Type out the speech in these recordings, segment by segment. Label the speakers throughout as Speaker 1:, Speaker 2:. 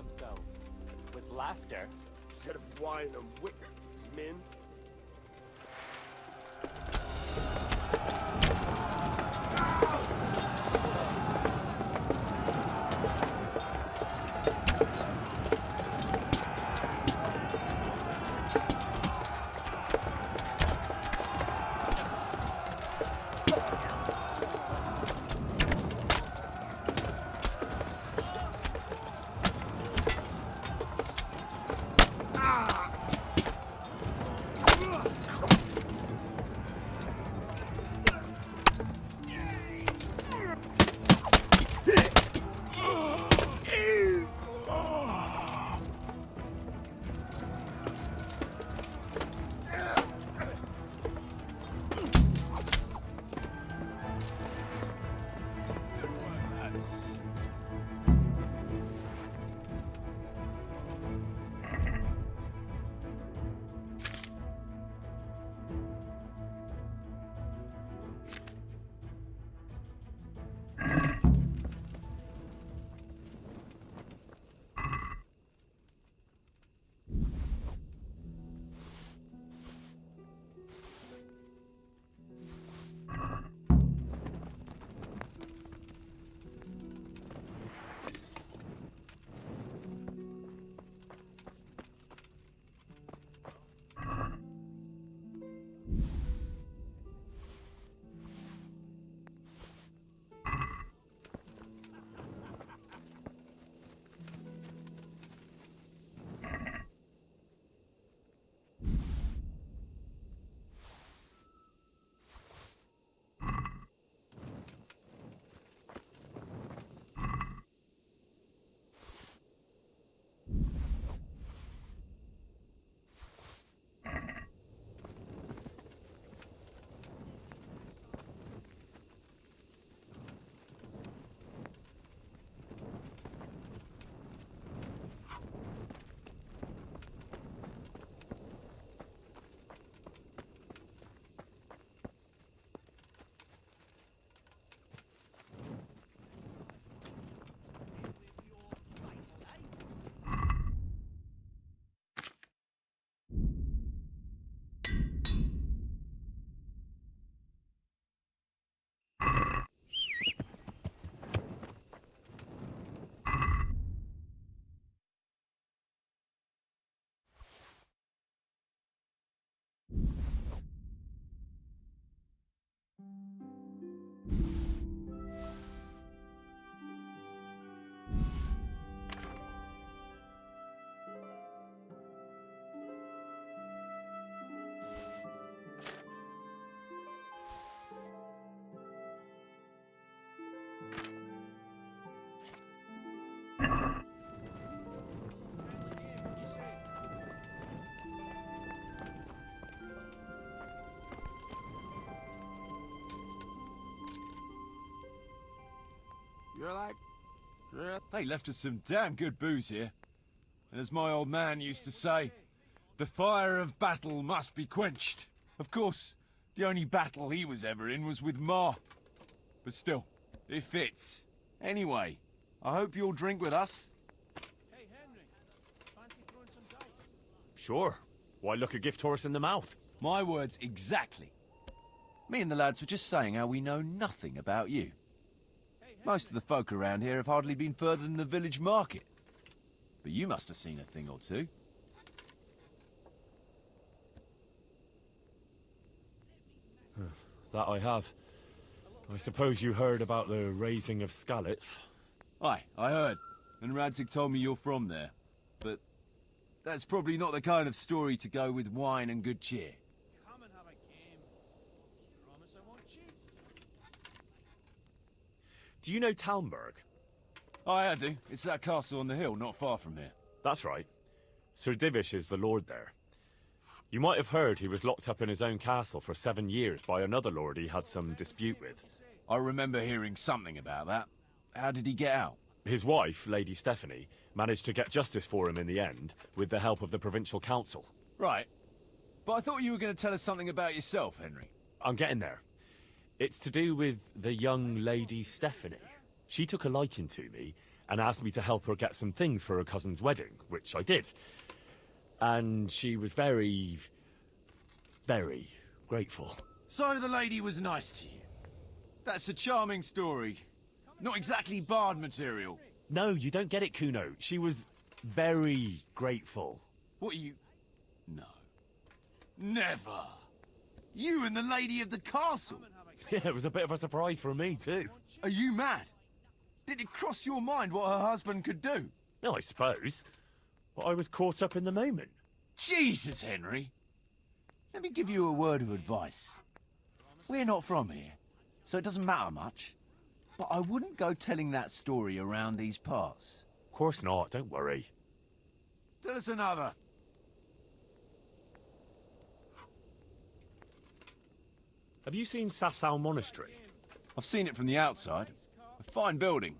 Speaker 1: themselves. With laughter.
Speaker 2: Instead of wine and wit, men.
Speaker 3: You're like... They left us some damn good booze here. And as my old man used to say, the fire of battle must be quenched. Of course, the only battle he was ever in was with Ma. But still, it fits. Anyway, I hope you'll drink with us.
Speaker 2: Hey, Henry. Fancy throwing some dice? Sure. Why look a gift horse in the mouth?
Speaker 3: My words exactly. Me and the lads were just saying how we know nothing about you. Most of the folk around here have hardly been further than the village market. But you must have seen a thing or two.
Speaker 2: That I have. I suppose you heard about the raising of Skalitz.
Speaker 3: Aye, I heard. And Radzig told me you're from there. But that's probably not the kind of story to go with wine and good cheer.
Speaker 4: Come and have a game. Promise I won't cheat.
Speaker 2: Do you know Talmberg?
Speaker 3: Aye, I do. It's that castle on the hill, not far from here.
Speaker 2: That's right. Sir Divish is the lord there. You might have heard he was locked up in his own castle for 7 years by another lord he had some dispute with.
Speaker 3: I remember hearing something about that. How did he get out?
Speaker 2: His wife, Lady Stephanie, managed to get justice for him in the end, with the help of the provincial council.
Speaker 3: Right. But I thought you were going to tell us something about yourself, Henry.
Speaker 2: I'm getting there. It's to do with the young Lady Stephanie. She took a liking to me, and asked me to help her get some things for her cousin's wedding, which I did. And she was very, very grateful.
Speaker 3: So the lady was nice to you. That's a charming story. Not exactly bard material.
Speaker 2: No, you don't get it, Kuno. She was very grateful.
Speaker 3: What are you... No. Never. You and the lady of the castle.
Speaker 2: Yeah, it was a bit of a surprise for me, too.
Speaker 3: Are you mad? Did it cross your mind what her husband could do?
Speaker 2: No, I suppose. But I was caught up in the moment.
Speaker 3: Jesus, Henry. Let me give you a word of advice. We're not from here, so it doesn't matter much. But I wouldn't go telling that story around these parts.
Speaker 2: Of course not, don't worry.
Speaker 3: Tell us another.
Speaker 2: Have you seen Sasau Monastery?
Speaker 3: I've seen it from the outside. A fine building.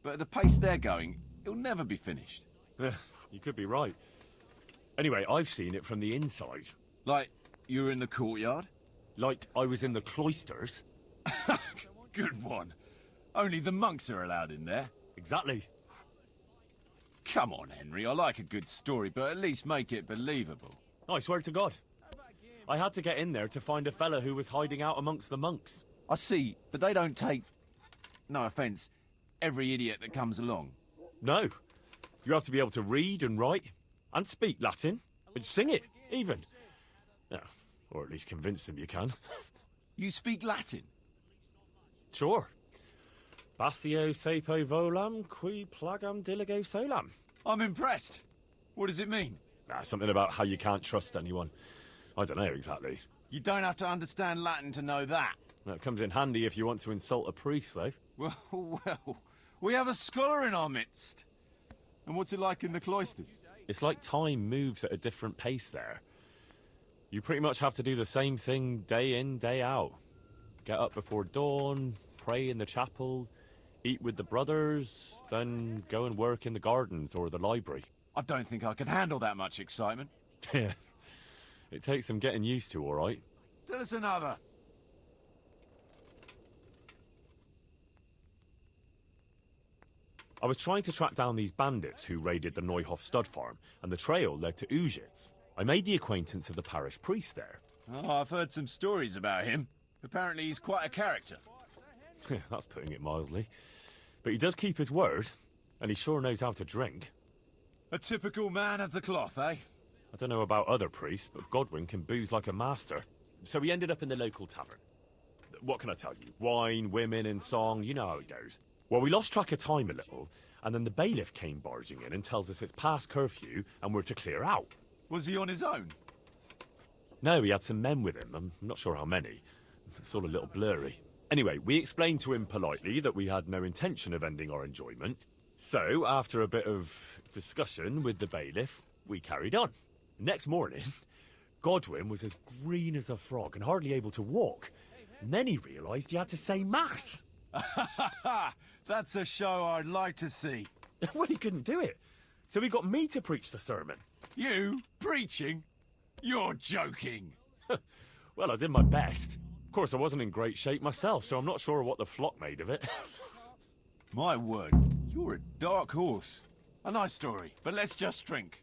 Speaker 3: But at the pace they're going, it'll never be finished.
Speaker 2: You could be right. Anyway, I've seen it from the inside.
Speaker 3: Like, you were in the courtyard?
Speaker 2: Like I was in the cloisters.
Speaker 3: Good one. Only the monks are allowed in there.
Speaker 2: Exactly.
Speaker 3: Come on, Henry. I like a good story, but at least make it believable.
Speaker 2: I swear to God. I had to get in there to find a fella who was hiding out amongst the monks.
Speaker 3: I see, but they don't take, no offence, every idiot that comes along.
Speaker 2: No. You have to be able to read and write, and speak Latin, and sing it, even. Yeah, or at least convince them you can.
Speaker 3: You speak Latin?
Speaker 2: Sure. Basio sepo volam, qui plagam diligo solam.
Speaker 3: I'm impressed. What does it mean?
Speaker 2: Something about how you can't trust anyone. I don't know exactly.
Speaker 3: You don't have to understand Latin to know that.
Speaker 2: That comes in handy if you want to insult a priest, though.
Speaker 3: Well, we have a scholar in our midst. And what's it like in the cloisters?
Speaker 2: It's like time moves at a different pace there. You pretty much have to do the same thing day in, day out. Get up before dawn, pray in the chapel, eat with the brothers, then go and work in the gardens or the library.
Speaker 3: I don't think I could handle that much excitement.
Speaker 2: Yeah. It takes some getting used to, all right.
Speaker 3: Tell us another.
Speaker 2: I was trying to track down these bandits who raided the Neuhof stud farm, and the trail led to Ujitz. I made the acquaintance of the parish priest there.
Speaker 3: Oh, I've heard some stories about him. Apparently he's quite a character.
Speaker 2: That's putting it mildly. But he does keep his word, and he sure knows how to drink.
Speaker 3: A typical man of the cloth, eh?
Speaker 2: I don't know about other priests, but Godwin can booze like a master. So we ended up in the local tavern. What can I tell you? Wine, women, and song, you know how it goes. Well, we lost track of time a little, and then the bailiff came barging in and tells us it's past curfew and we're to clear out.
Speaker 3: Was he on his own?
Speaker 2: No, he had some men with him. I'm not sure how many. It's all a little blurry. Anyway, we explained to him politely that we had no intention of ending our enjoyment. So, after a bit of discussion with the bailiff, we carried on. Next morning, Godwin was as green as a frog and hardly able to walk. And then he realised he had to say mass.
Speaker 3: That's a show I'd like to see.
Speaker 2: Well, he couldn't do it. So he got me to preach the sermon.
Speaker 3: You? Preaching? You're joking.
Speaker 2: Well, I did my best. Of course, I wasn't in great shape myself, so I'm not sure what the flock made of it.
Speaker 3: My word, you're a dark horse. A nice story, but let's just drink.